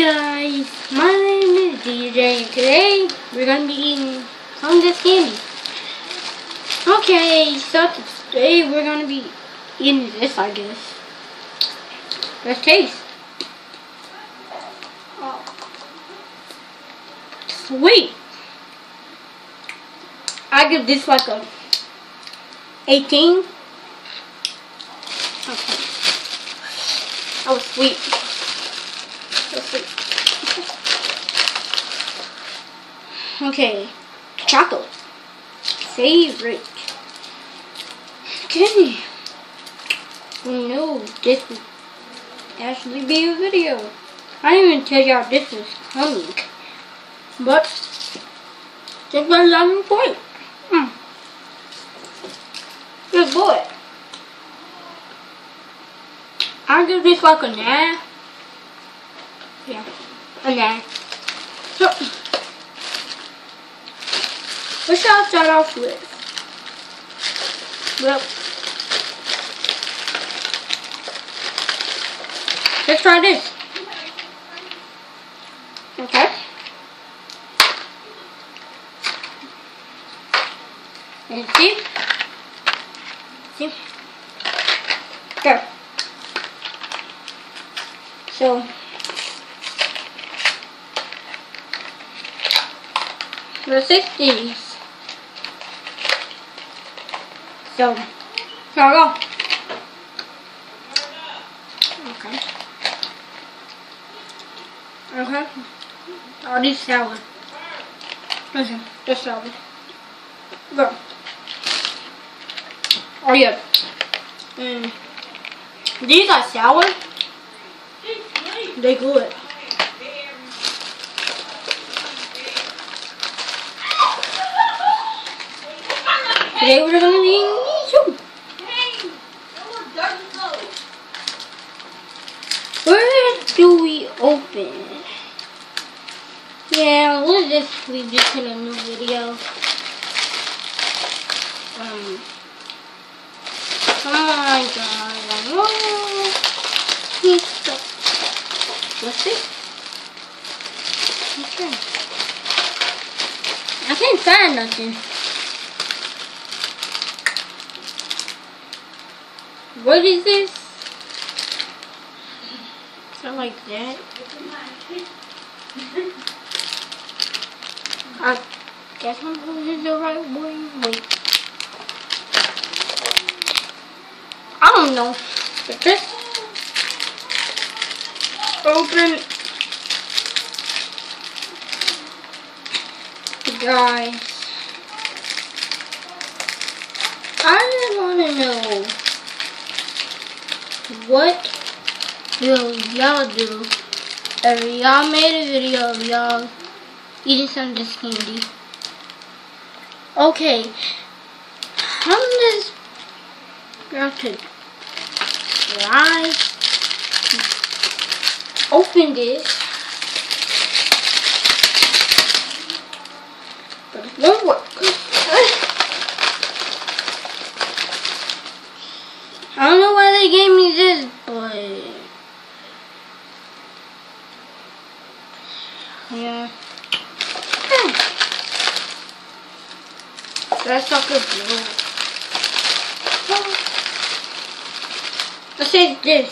guys, my name is DJ and today we're going to be eating some of this candy. Okay, so today we're going to be eating this, I guess. Let's taste. Oh. Sweet. I give this like a 18. Okay. That was sweet. Okay, chocolate favorite. Okay, no, this would actually be a video. I didn't even tell y'all this was coming, but just my 11 point. Good boy. I'll give this like a 9. Yeah, a 9. So, what shall I start off with? Well, let's try this. Okay. And see? See? Okay. So, let's take these. So, here I go. Okay. Okay. All these sour. Okay, just sour. Go. Oh yeah. These are sour. They good. Today we're gonna be eating. Where do we open? Yeah, what is this? We just in a new video. Oh my god, I know. What's this? Okay. I can't find nothing. What is this? Something like that. I guess I'm holding the right way. Wait. I don't know. But this open. Guys, I just want to know, what will y'all do if y'all made a video of y'all eating some of this candy? Okay, I'm just going to try open this. But it won't work. I don't know why they gave me this, but yeah. That sucker blue. Let's say this.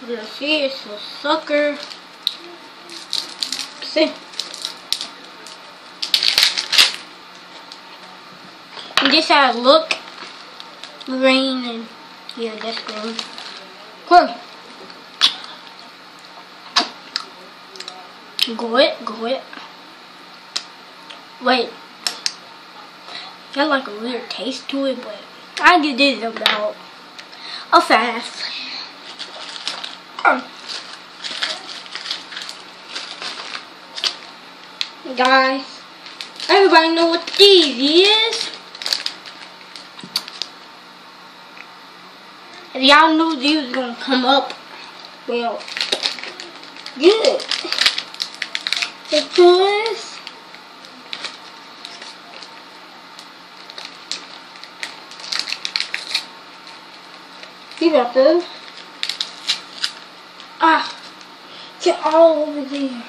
Let's see, it's a sucker. Let's see. And this how it look. Green and yeah, that's green. Cool. Good. Wait. Got like a weird taste to it, but I give this about a 5. Guys, everybody know what these is? If y'all knew these was gonna come up, well, good. Because you got those. Get all over there.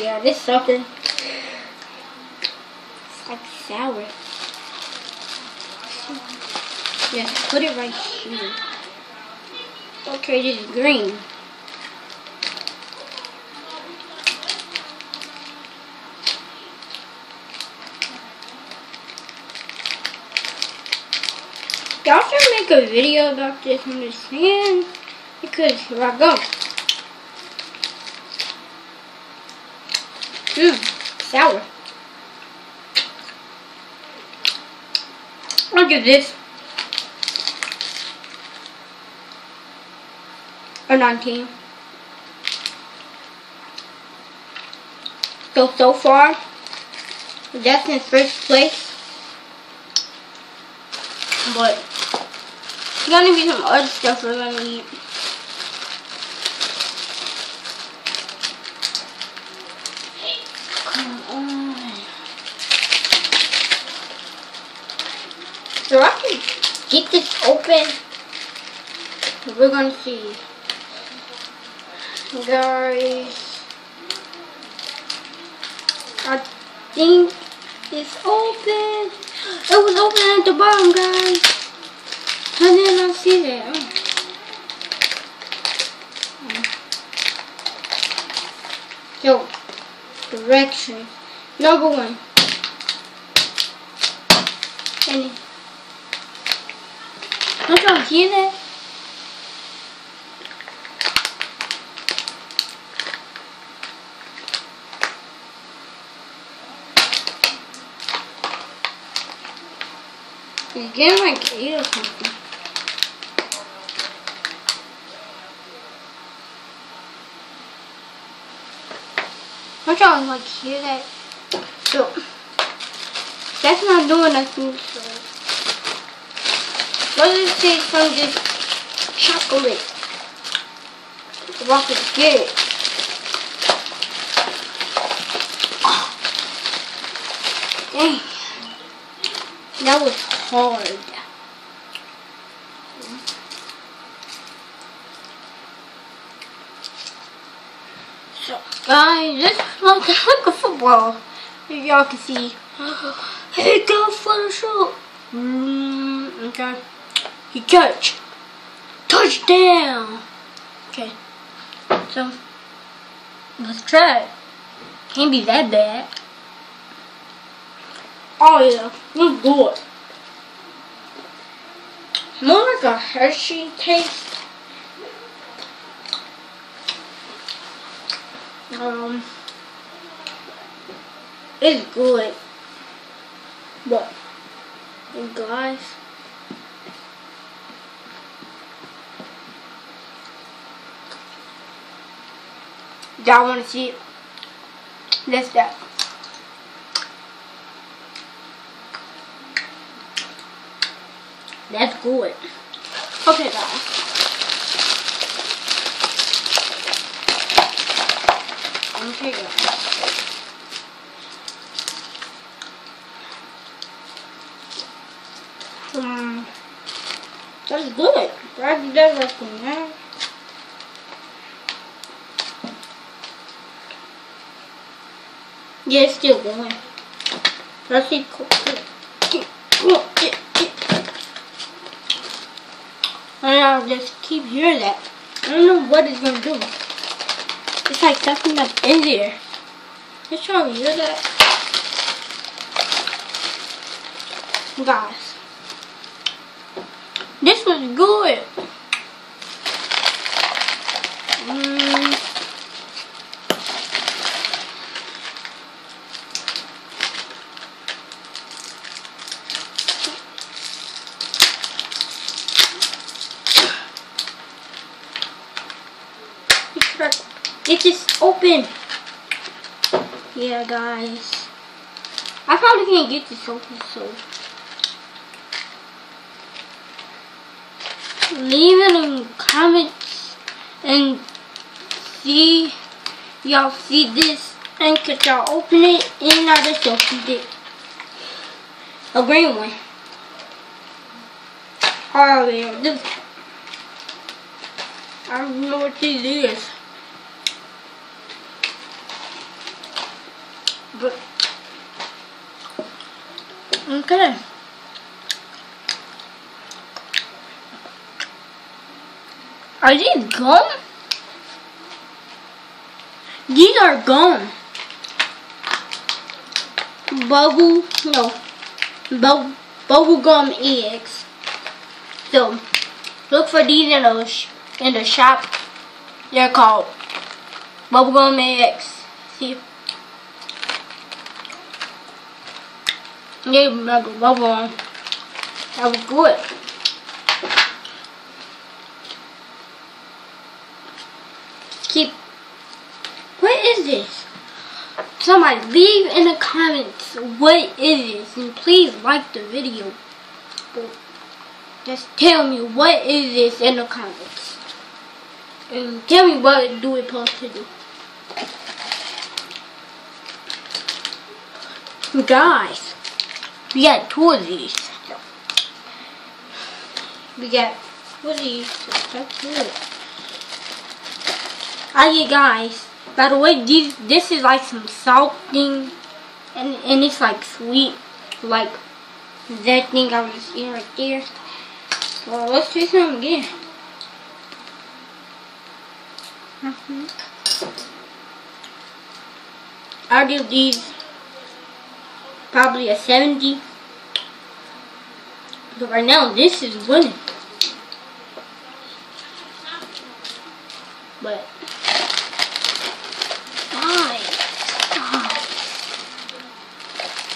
Yeah, this something. It's like sour. Yes, put it right here. Okay, this is green. Y'all should make a video about this, I'm just saying, because here I go. Sour. I'll give this a 19. So far, that's in first place. But there's gonna be some other stuff we're gonna eat. Come on. So I can get this open. We're gonna see. Guys, I think it's open. It was open at the bottom, guys. How did I see that? So, directions. Number 1. And don't y'all hear that? It's getting like 8 or something. Don't y'all like hear that? So that's not doing nothing. So what does it say from this chocolate? If I could get it. Oh. Dang. That was hard. So, guys, this looks like a football. If y'all can see. Hey, go for the shoot. Okay. He catch. Touchdown. Okay. So, let's try it. Can't be that bad. Oh yeah, let's do it. More like a Hershey taste. It's good, but guys, y'all want to see it? That's that. That's good. Okay, guys. Okay, guys. That's good. That's working now. Yeah, it's still going. Let's see. And I'll just keep hearing that. I don't know what it's gonna do. It's like something that's in there. Let's try to hear that. Guys, this was good. Get this open. Yeah, guys. I probably can't get this open, so leave it in the comments and see y'all see this and could y'all open it, and I just opened it. A green one. Oh yeah, this. I don't know what this is. But okay. Are these gum? These are gum. Bubble gum eggs. So look for these in the shop. They're called bubble gum eggs. See? They remember bubble gum. That was good. What is this? Somebody leave in the comments what is this, and please like the video. Just tell me what is this in the comments, and tell me what do we supposed to do. Guys, we got 2 of these. We got 2 of these. That's good. Yeah, guys. By the way, this is like some salt thing, and it's like sweet, like that thing I was eating right there. Well, let's try some again. I'll give these probably a 70. But right now, this is winning. But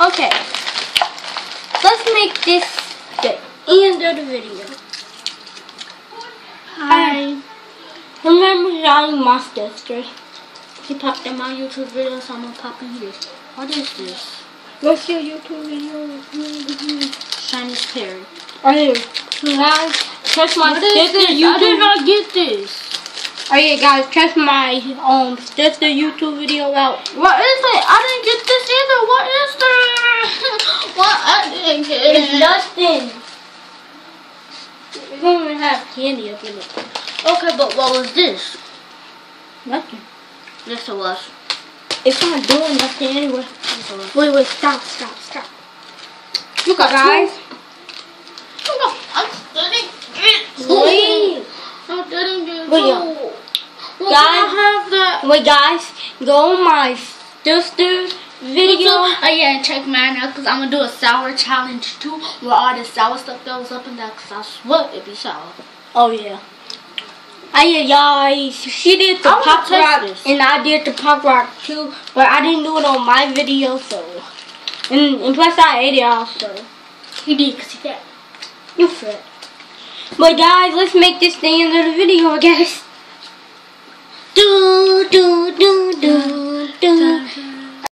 okay, let's make this the end of the video. Hi. Remember Johnny, my sister? He popped in my YouTube video, so I'm gonna pop in here. What is this? What's your YouTube video? Chinese Perry. Alright, guys, trust my sister YouTube. I did not get this. Alright guys, check my sister YouTube video out. What is it? I didn't get this either. What is that? What? I didn't get it. It's nothing. We don't even have candy up in it. Okay, but what was this? Nothing. Yes, it was. It's not doing nothing anyway. Yes, wait, stop. Look up, guys. Look, I didn't get it. I didn't get it. Wait, guys, go on my sister's video. Oh yeah, and check mine out, because I'm going to do a sour challenge too, where all the sour stuff goes up in there, because I swear it'd be sour. Oh yeah. Oh yeah, guys, she did the pop rock, and I did the pop rock too, but I didn't do it on my video, so. And plus I ate it also. He did, because he fat. You fat. But guys, let's make this the end of the video, guys. Do do do do do.